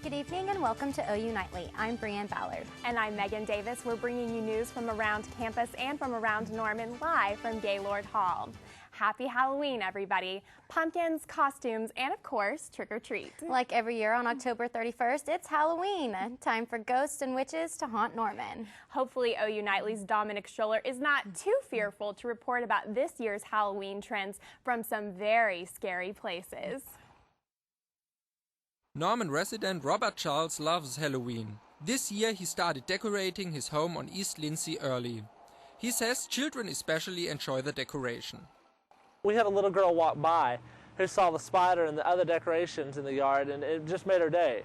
Good evening and welcome to OU Nightly. I'm Brianne Ballard. And I'm Megan Davis. We're bringing you news from around campus and from around Norman live from Gaylord Hall. Happy Halloween, everybody. Pumpkins, costumes, and of course, trick or treat. Like every year on October 31st, it's Halloween. Time for ghosts and witches to haunt Norman. Hopefully, OU Nightly's Dominic Schuller is not too fearful to report about this year's Halloween trends from some very scary places. Norman resident Robert Charles loves Halloween. This year he started decorating his home on East Lindsay early. He says children especially enjoy the decoration. We had a little girl walk by who saw the spider and the other decorations in the yard, and it just made her day.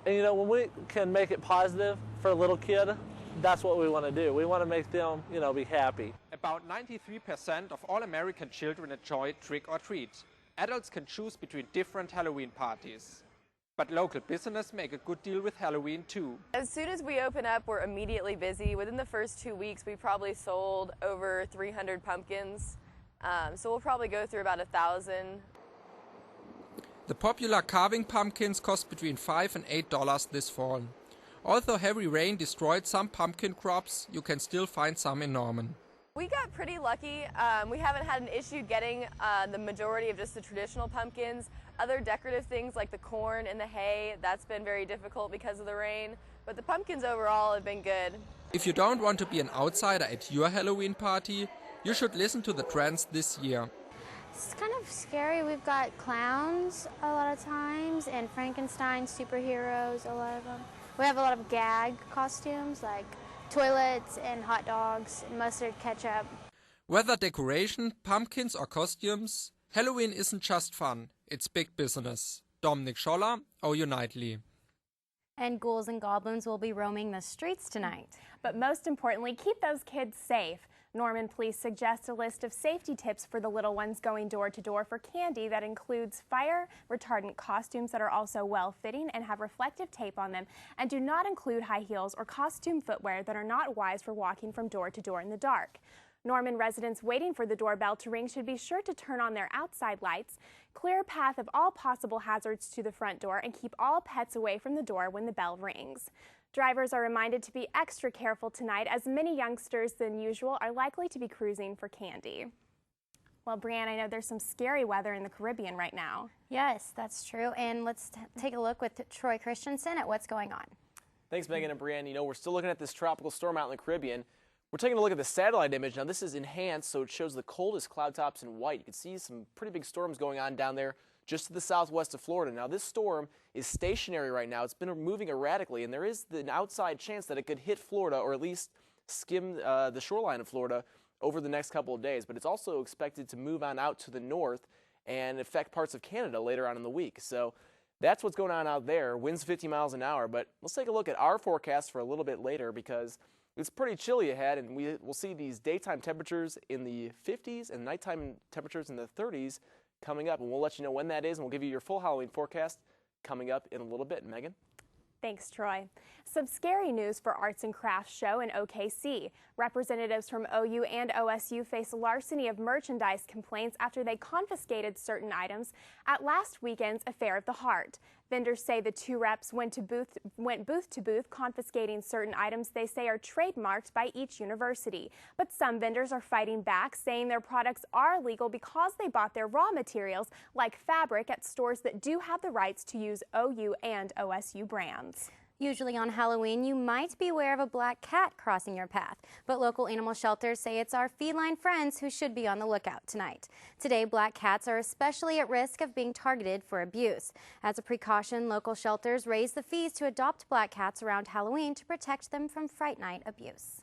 And you know, when we can make it positive for a little kid, that's what we want to do. We want to make them, be happy. About 93% of all American children enjoy trick or treat. Adults can choose between different Halloween parties. But local business make a good deal with Halloween too. As soon as we open up, we're immediately busy. Within the first 2 weeks, we probably sold over 300 pumpkins. So we'll probably go through about 1,000. The popular carving pumpkins cost between $5 and $8 this fall. Although heavy rain destroyed some pumpkin crops, you can still find some in Norman. We got pretty lucky. We haven't had an issue getting the majority of just the traditional pumpkins. Other decorative things like the corn and the hay, that's been very difficult because of the rain. But the pumpkins overall have been good. If you don't want to be an outsider at your Halloween party, you should listen to the trends this year. It's kind of scary. We've got clowns a lot of times and Frankenstein superheroes, a lot of them. We have a lot of gag costumes like toilets and hot dogs and mustard ketchup. Whether decoration, pumpkins or costumes, Halloween isn't just fun, it's big business. Dominic Schuller, OU Nightly. And ghouls and goblins will be roaming the streets tonight. But most importantly, keep those kids safe. Norman police suggest a list of safety tips for the little ones going door to door for candy that includes fire retardant costumes that are also well-fitting and have reflective tape on them, and do not include high heels or costume footwear that are not wise for walking from door to door in the dark. Norman residents waiting for the doorbell to ring should be sure to turn on their outside lights, clear a path of all possible hazards to the front door, and keep all pets away from the door when the bell rings. Drivers are reminded to be extra careful tonight, as many youngsters than usual are likely to be cruising for candy. Well, Brianne, I know there's some scary weather in the Caribbean right now. Yes, that's true. And let's take a look with Troy Christensen at what's going on. Thanks, Megan and Brianne. We're still looking at this tropical storm out in the Caribbean. We're taking a look at the satellite image. Now, this is enhanced, so it shows the coldest cloud tops in white. You can see some pretty big storms going on down there just to the southwest of Florida. Now, this storm is stationary right now. It's been moving erratically, and there is an outside chance that it could hit Florida or at least skim the shoreline of Florida over the next couple of days. But it's also expected to move on out to the north and affect parts of Canada later on in the week. So that's what's going on out there. Winds 50 miles an hour. But let's take a look at our forecast for a little bit later, because it's pretty chilly ahead, and we'll see these daytime temperatures in the 50s and nighttime temperatures in the 30s coming up, and we'll let you know when that is, and we'll give you your full Halloween forecast coming up in a little bit. Megan? Thanks, Troy. Some scary news for Arts and Crafts Show in OKC. Representatives from OU and OSU face larceny of merchandise complaints after they confiscated certain items at last weekend's Affair of the Heart. Vendors say the two reps went booth to booth confiscating certain items they say are trademarked by each university. But some vendors are fighting back, saying their products are legal because they bought their raw materials, like fabric, at stores that do have the rights to use OU and OSU brands. Usually on Halloween, you might be aware of a black cat crossing your path, but local animal shelters say it's our feline friends who should be on the lookout tonight. Today, black cats are especially at risk of being targeted for abuse. As a precaution, local shelters raise the fees to adopt black cats around Halloween to protect them from Fright Night abuse.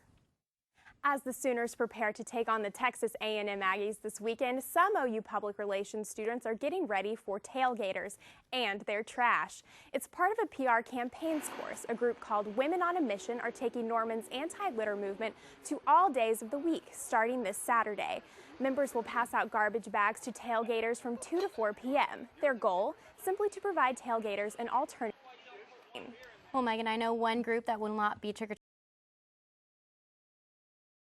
As the Sooners prepare to take on the Texas A&M Aggies this weekend, some OU public relations students are getting ready for tailgaters and their trash. It's part of a PR campaigns course. A group called Women on a Mission are taking Norman's anti-litter movement to all days of the week, starting this Saturday. Members will pass out garbage bags to tailgaters from 2 to 4 p.m. Their goal, simply to provide tailgaters an alternative. Well, Megan, I know one group that will not be trick-or-treating